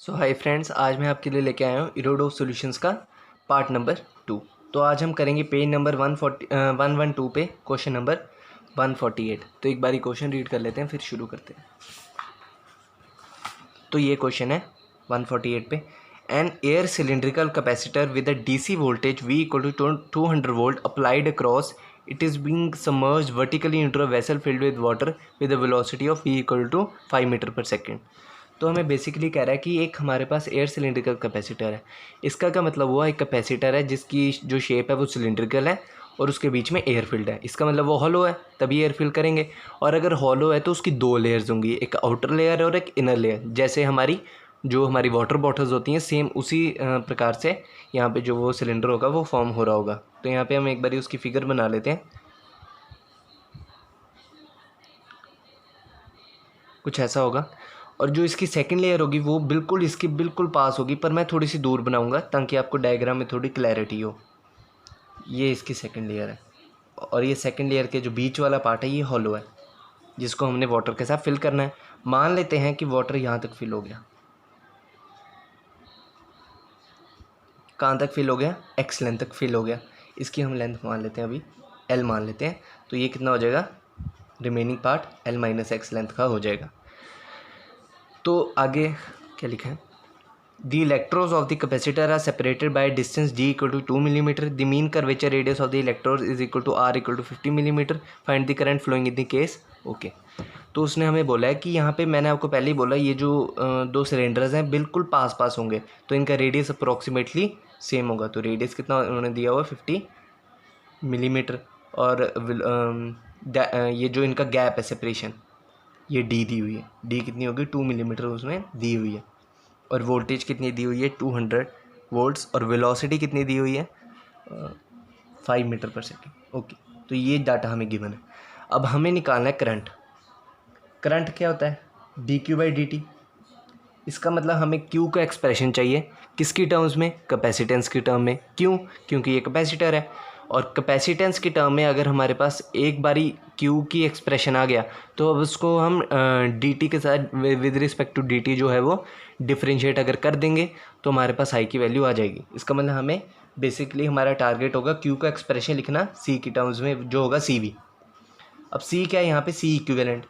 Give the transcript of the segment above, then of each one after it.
सो hi friends, आज मैं आपके लिए लेके आया हूँ इरोडो सॉल्यूशंस का पार्ट नंबर 2। तो आज हम करेंगे पेज नंबर 112 पे क्वेश्चन नंबर 148। तो एक बारी क्वेश्चन रीड कर लेते हैं फिर शुरू करते हैं। तो ये क्वेश्चन है 148 पे। An air cylindrical capacitor with a DC voltage V equal to 200 volt applied across it is being submerged vertically into a vessel filled with water with a velocity of V equal to 5 metre per second. तो हमें basically कह रहा है कि एक हमारे पास air cylindrical capacitor है। इसका क्या मतलब हुआ, एक कैपेसिटर है जिसकी जो शेप है वो सिलेंड्रिकल है और उसके बीच में एयर फील्ड है। इसका मतलब वो हॉलो है, तभी एयर फील करेंगे। और अगर हॉलो है तो उसकी दो लेयर्स होंगी, एक आउटर लेयर और एक इनर लेयर। जैसे हमारी वाटर बॉटल्स होती हैं, सेम उसी प्रकार से यहाँ पे जो वो सिलेंडर होगा वो फॉर्म हो रहा होगा। तो यहाँ पे हम एक बारी उसकी फिगर बना लेते हैं। कुछ ऐसा होगा। और जो इसकी सेकंड लेयर होगी वो बिल्कुल इसके बिल्कुल पास होगी, पर मैं थोड़ी सी दूर बनाऊंगा ताकि आपको डायग्राम में थोड़ी क्लैरिटी हो। ये इसकी सेकंड लेयर है और ये सेकंड लेयर के जो बीच वाला पार्ट है ये हॉलो है, जिसको हमने वाटर के साथ फिल करना है। मान लेते हैं कि वाटर यहाँ तक फिल हो गया। कहाँ तक फिल हो गया? एक्स लेंथ तक फिल हो गया। इसकी हम लेंथ मान लेते हैं, अभी एल मान लेते हैं। तो ये कितना हो जाएगा? Remaining part L minus x length का हो जाएगा। तो आगे क्या लिखा है? The electrodes of the capacitor are separated by a distance d equal to 2 mm. The mean curvature radius of the electrodes is equal to r equal to 50 mm. Find the current flowing in the case. Okay तो उसने हमें बोला है कि यहाँ पे मैंने आपको पहले ही बोला ये जो दो सिलेंडर्स हैं बिल्कुल पास पास होंगे, तो इनका रेडियस अप्रोक्सीमेटली सेम होगा। तो रेडियस कितना उन्होंने दिया हुआ 50 मिलीमीटर। और ये जो इनका गैप है सेपरेशन, ये डी दी हुई है। डी कितनी होगी? 2 मिलीमीटर उसमें दी हुई है। और वोल्टेज कितनी दी हुई है? 200 वोल्ट्स। और वेलोसिटी कितनी दी हुई है? 5 मीटर पर सेकेंड। ओके, तो ये डाटा हमें गिवन है। अब हमें निकालना है करंट। करंट क्या होता है? D Q by d T. इसका मतलब हमें क्यू का एक्सप्रेशन चाहिए, किसकी टर्म्स में? कैपेसिटेंस की टर्म में। क्यों? क्योंकि ये कैपेसिटर है। और कैपेसिटेंस की टर्म में अगर हमारे पास एक बारी क्यू की एक्सप्रेशन आ गया तो अब उसको हम डी टी के साथ with respect to D T जो है वो डिफ्रेंशिएट अगर कर देंगे तो हमारे पास आई की वैल्यू आ जाएगी। इसका मतलब हमें बेसिकली हमारा टारगेट होगा क्यू का एक्सप्रेशन लिखना सी की टर्म्स में, जो होगा सी वी। अब सी क्या है यहाँ पे? सी इक्विवेलेंट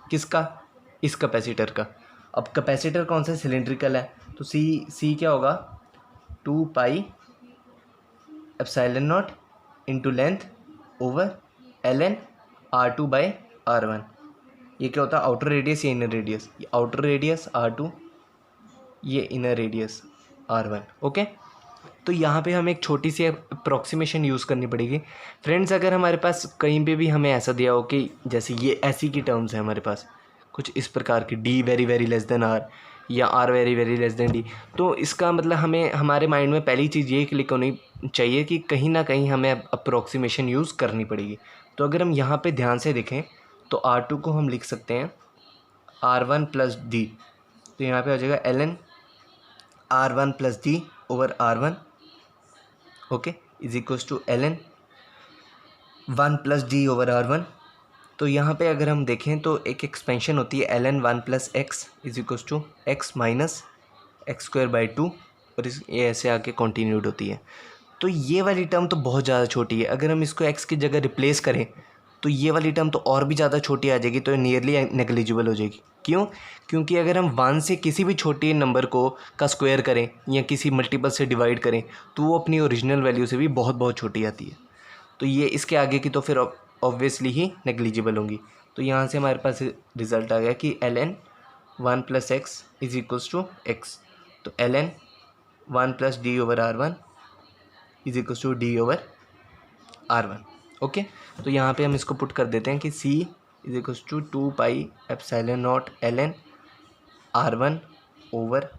किसका? इस कैपेसिटर का। अब कैपेसिटर कौन सा? सिलेंड्रिकल है, तो सी क्या होगा? 2 pi epsilon naught into length over L N R2 by R1। ये क्या होता है? आउटर रेडियस, ये इनर रेडियस। ये आउटर रेडियस R2, ये इनर रेडियस R1। ओके, तो यहाँ पे हमें एक छोटी सी अप्रॉक्सीमेशन यूज़ करनी पड़ेगी फ्रेंड्स। अगर हमारे पास कहीं पे भी हमें ऐसा दिया हो कि जैसे ये ऐसी की टर्म्स है हमारे पास कुछ इस प्रकार की, D very very less than R या R very very less than D, तो इसका मतलब हमें हमारे माइंड में पहली चीज़ ये क्लिक होनी चाहिए कि कहीं ना कहीं हमें अप्रॉक्सीमेशन यूज़ करनी पड़ेगी। तो अगर हम यहाँ पे ध्यान से देखें तो R2 को हम लिख सकते हैं R1 प्लस डी। तो यहाँ पे हो जाएगा ln R1 plus D over R1, okay, is equals to ln 1 plus D over R1। तो यहाँ पे अगर हम देखें तो एक एक्सपेंशन होती है ln 1 plus X is equals to X minus X square by 2, और ये ऐसे आके कंटिन्यूड होती है। तो ये वाली टर्म तो बहुत ज़्यादा छोटी है, अगर हम इसको x की जगह रिप्लेस करें तो ये वाली टर्म तो और भी ज़्यादा छोटी आ जाएगी, तो नियरली नेग्लिजिबल हो जाएगी। क्यों? क्योंकि अगर हम 1 से किसी भी छोटे नंबर को का स्क्वायर करें या किसी मल्टीपल से डिवाइड करें तो वो अपनी ओरिजिनल वैल्यू से भी बहुत बहुत छोटी आती है। तो ये इसके आगे की तो फिर ऑब्वियसली ही नेग्लिजिबल होंगी। तो यहाँ से हमारे पास रिज़ल्ट आ गया कि ln 1 plus X is equals to X. तो ln 1 plus D over R1 is equals to D over R1। Okay, तो यहाँ पे हम इसको पुट कर देते हैं कि C is equals to 2 pi epsilon naught ln R1 over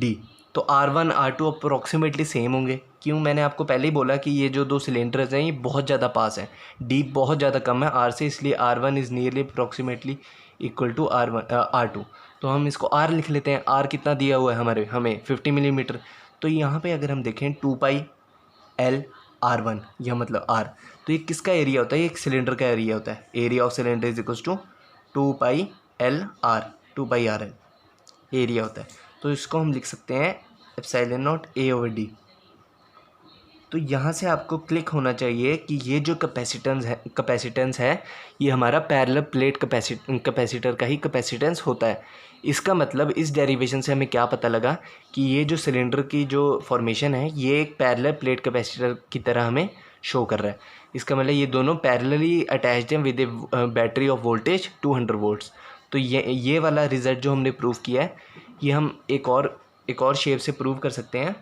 D। तो R1 R2 अप्रोक्सीमेटली सेम होंगे। क्यों? मैंने आपको पहले ही बोला कि ये जो दो सिलेंडर्स हैं ये बहुत ज़्यादा पास हैं, D बहुत ज़्यादा कम है R से, इसलिए R1 is nearly approximately equal to R2। तो हम इसको R लिख लेते हैं। R कितना दिया हुआ है हमें 50 मिलीमीटर। तो यहाँ पे अगर हम देखें 2 पाई L R1, यह मतलब R, तो ये किसका एरिया होता है? ये एक सिलेंडर का एरिया होता है। Area of cylinder is equals to 2 pi L R, 2 pi RL area होता है। तो इसको हम लिख सकते हैं epsilon naught A over D. तो यहाँ से आपको क्लिक होना चाहिए कि ये जो कैपेसिटेंस है ये हमारा पैरेलल प्लेट कैपेसिटर का ही कैपेसिटेंस होता है। इसका मतलब इस डेरिवेशन से हमें क्या पता लगा कि ये जो सिलेंडर की जो फॉर्मेशन है ये एक पैरेलल प्लेट कैपेसिटर की तरह हमें शो कर रहा है। इसका मतलब ये दोनों पैरेलली अटैच्ड हैं with A battery of voltage 200 volts. तो ये वाला रिज़ल्ट जो हमने प्रूव किया है ये हम एक और शेप से प्रूव कर सकते हैं,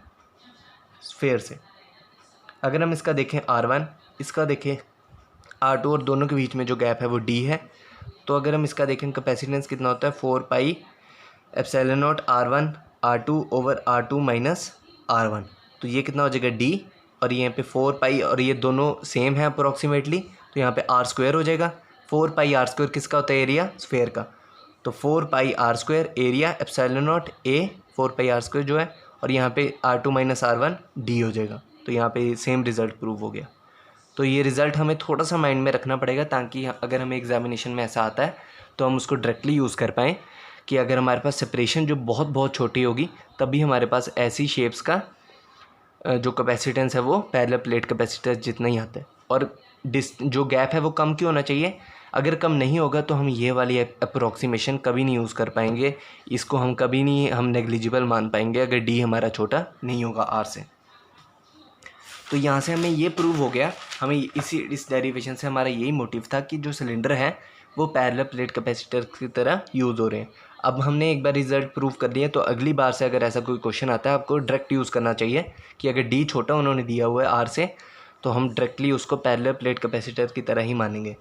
स्फेयर से। अगर हम इसका देखें R1, इसका देखें R2 और दोनों के बीच में जो गैप है वो D है। तो अगर हम इसका देखें कैपेसिटेंस कितना होता है 4 पाई epsilon not R1 R2 over R2 minus R1। तो ये कितना हो जाएगा D, और यहाँ पे 4 पाई और ये दोनों सेम है अप्रोक्सीमेटली, तो यहाँ पे R स्क्वायर हो जाएगा। 4 पाई R स्क्वायर किसका होता है, एरिया स्फेयर का। तो 4 पाई R square area epsilon not A 4 pi R square जो है, और यहाँ पे R2 माइनस R1 D हो जाएगा। तो यहाँ पे सेम रिज़ल्ट प्रूव हो गया। तो ये रिज़ल्ट हमें थोड़ा सा माइंड में रखना पड़ेगा ताकि अगर हमें एग्जामिनेशन में ऐसा आता है तो हम उसको डायरेक्टली यूज़ कर पाएँ कि अगर हमारे पास सेपरेशन जो बहुत बहुत छोटी होगी तभी हमारे पास ऐसी शेप्स का जो कैपेसिटेंस है वो पैरेलल प्लेट कैपेसिटर जितना ही आता है। और जो गैप है वो कम क्यों होना चाहिए, अगर कम नहीं होगा तो हम ये वाली अप्रोक्सीमेशन कभी नहीं यूज़ कर पाएंगे, इसको हम कभी नहीं नेग्लिजिबल मान पाएंगे अगर डी हमारा छोटा नहीं होगा आर से। तो यहाँ से हमें ये प्रूव हो गया, हमें इस डेरिवेशन से हमारा यही मोटिव था कि जो सिलेंडर है वो पैरेलल प्लेट कैपेसिटर की तरह यूज़ हो रहे हैं। अब हमने एक बार रिजल्ट प्रूव कर लिया तो अगली बार से अगर ऐसा कोई क्वेश्चन आता है आपको डायरेक्ट यूज़ करना चाहिए कि अगर डी छोटा उन्होंने दिया हुआ है आर से तो हम डायरेक्टली उसको पैरेलल प्लेट कैपेसिटर की तरह ही मानेंगे।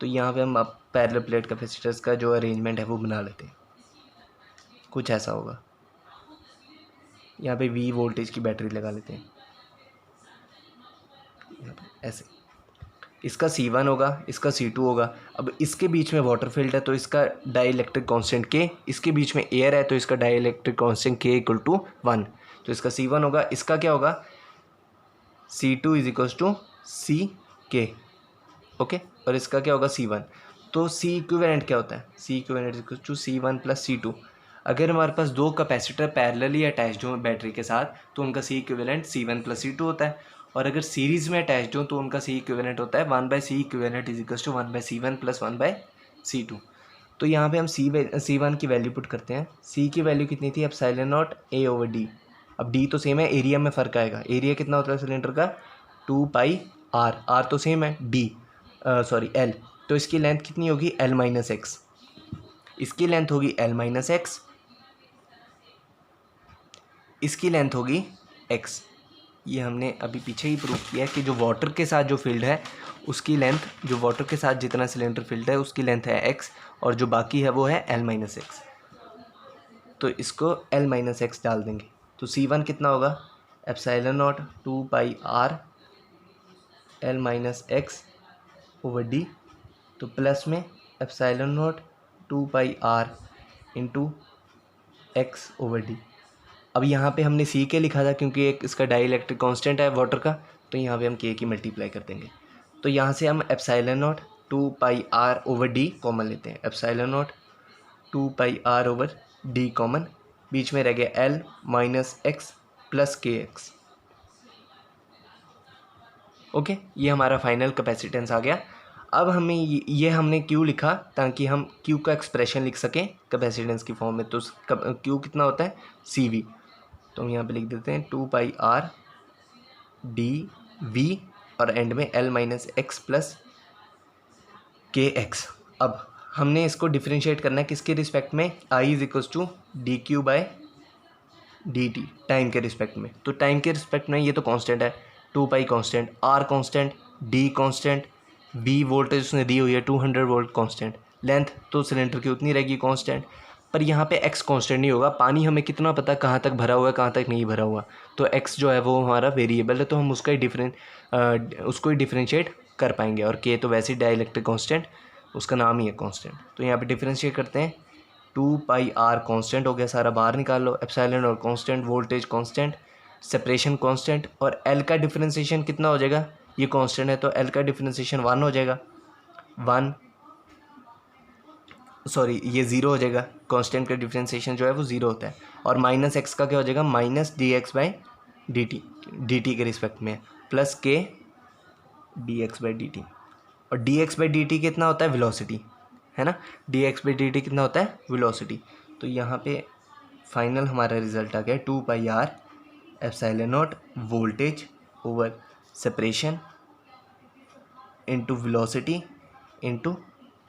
तो यहाँ पे हम अब पैरेलल प्लेट कैपेसिटर्स का जो अरेंजमेंट है वो बना लेते हैं। कुछ ऐसा होगा, यहाँ पे V वोल्टेज की बैटरी लगा लेते हैं ऐसे। इसका C1 होगा, इसका C2 होगा। अब इसके बीच में वाटर फील्ड है तो इसका डाइलेक्ट्रिक कांस्टेंट K, इसके बीच में एयर है तो इसका dielectric constant K equal to 1। तो इसका C1 होगा, इसका क्या होगा C2 is equal to CK, okay. और इसका क्या होगा C1। तो C इक्विवेलेंट क्या होता है, C equivalent is equal to C1 plus C2। अगर हमारे पास दो कैपेसिटर पैरेलली अटैच्ड हो बैटरी के साथ तो उनका C equivalent C1 plus C2 होता है, और अगर सीरीज़ में अटैच्ड हो तो उनका C इक्विवेलेंट होता है 1/C equivalent is equal to 1/C1 plus 1/C2। तो यहाँ पे हम C1 की वैल्यू पुट करते हैं। C की वैल्यू कितनी थी, epsilon not A over D। अब D तो सेम है, एरिया में फ़र्क आएगा। एरिया कितना होता है सिलेंडर का 2 पाई R तो सेम है L। तो इसकी लेंथ कितनी होगी L माइनस एक्स, इसकी लेंथ होगी L माइनस एक्स, इसकी लेंथ होगी x। ये हमने अभी पीछे ही प्रूव किया है कि जो वाटर के साथ जो फील्ड है उसकी लेंथ, जो वाटर के साथ जितना सिलेंडर फील्ड है उसकी लेंथ है x, और जो बाकी है वो है L माइनस एक्स। तो इसको L माइनस एक्स डाल देंगे तो C1 कितना होगा epsilon naught 2 pi R L minus x over D, तो प्लस में epsilon naught 2 pi R into x over D। अब यहाँ पे हमने C के लिखा था क्योंकि एक इसका डाइलेक्ट्रिक कांस्टेंट है वाटर का, तो यहाँ पे हम K की मल्टीप्लाई कर देंगे। तो यहाँ से हम epsilon naught 2 pi R over D common लेते हैं। Epsilon naught 2 pi R over D common, बीच में रह गया L minus x plus KX, okay. ये हमारा फाइनल कैपेसिटेंस आ गया। अब हमें ये हमने Q लिखा ताकि हम Q का एक्सप्रेशन लिख सकें कैपेसिटेंस की फॉर्म में। तो Q कितना होता है CV, तो हम यहाँ पे लिख देते हैं 2 पाई R D V और एंड में L minus x plus KX। अब हमने इसको डिफ्रेंशिएट करना है किसके रिस्पेक्ट में, I is equals to DQ by DT time के रिस्पेक्ट में। तो टाइम के रिस्पेक्ट में ये तो कांस्टेंट है 2 पाई constant, R constant, D constant, V voltage उसने दी हुई है 200 वोल्ट कांस्टेंट, लेंथ तो सिलेंडर की उतनी रहेगी कांस्टेंट। पर यहाँ पे x कांस्टेंट नहीं होगा, पानी हमें कितना पता कहाँ तक भरा हुआ है कहाँ तक नहीं भरा हुआ, तो x जो है वो हमारा वेरिएबल है तो हम उसको ही डिफरेंशिएट कर पाएंगे। और k तो वैसे ही डाइलेक्ट्रिक कांस्टेंट उसका नाम ही है कांस्टेंट। तो यहाँ पे डिफरेंशिएट करते हैं 2 पाई R कांस्टेंट हो गया, सारा बाहर निकाल लो, एप्सिलॉन और constant, voltage constant, separation constant, और L का डिफरेंशिएशन कितना हो जाएगा, ये कांस्टेंट है तो L का डिफरेंशिएशन 1 हो जाएगा, 1 सॉरी ये ज़ीरो हो जाएगा, कांस्टेंट का डिफ्रेंसिएशन जो है वो ज़ीरो होता है, और माइनस एक्स का क्या हो जाएगा, minus d x by d T के रिस्पेक्ट में, प्लस के d x by d t, और d x by d t कितना होता है, वेलोसिटी है ना, d x by d t कितना होता है, वेलोसिटी। तो यहाँ पे फाइनल हमारा रिजल्ट आ गया 2πr epsilon not voltage over separation into velocity into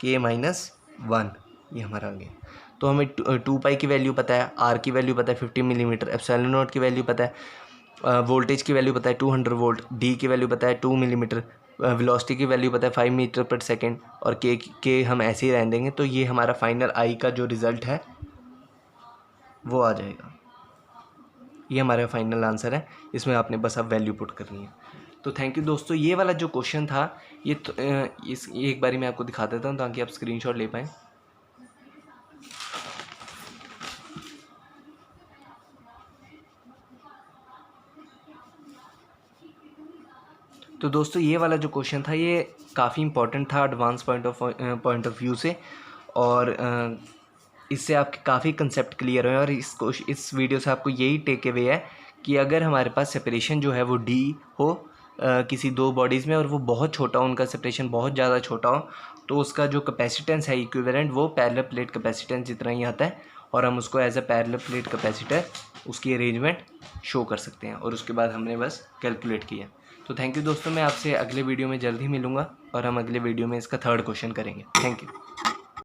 के माइनस 1, ये हमारा आ गया। तो हमें 2π की वैल्यू पता है, आर की वैल्यू पता है 50 मिलीमीटर, एप्सिलॉन नॉट की वैल्यू पता है, वोल्टेज की वैल्यू पता है 200 वोल्ट, डी की वैल्यू पता है 2 मिलीमीटर, वेलोसिटी की वैल्यू पता है 5 मीटर पर सेकेंड, और के हम ऐसे ही रहने देंगे। तो ये हमारा फाइनल आई का जो रिज़ल्ट है वो आ जाएगा। ये हमारा फाइनल आंसर है, इसमें आपने बस अब वैल्यू पुट करनी है। तो थैंक यू दोस्तों, ये वाला जो क्वेश्चन था ये ये एक बारी मैं आपको दिखा देता हूँ ताकि आप स्क्रीनशॉट ले पाएँ। तो दोस्तों ये वाला जो क्वेश्चन था ये काफ़ी इंपॉर्टेंट था एडवांस पॉइंट ऑफ व्यू से, और इससे आपके काफ़ी कंसेप्ट क्लियर हुए, और इस वीडियो से आपको यही टेक अवे है कि अगर हमारे पास सेपरेशन जो है वो डी हो किसी दो बॉडीज़ में, और वो बहुत छोटा हो, उनका सेपरेशन बहुत ज़्यादा छोटा हो, तो उसका जो कैपेसिटेंस है इक्विवेलेंट वो पैरेलल प्लेट कैपेसिटेंस जितना ही आता है, और हम उसको as a parallel plate capacitor उसकी अरेंजमेंट शो कर सकते हैं, और उसके बाद हमने बस कैलकुलेट किया। तो थैंक यू दोस्तों, मैं आपसे अगले वीडियो में जल्द ही मिलूँगा, और हम अगले वीडियो में इसका थर्ड क्वेश्चन करेंगे। Thank you.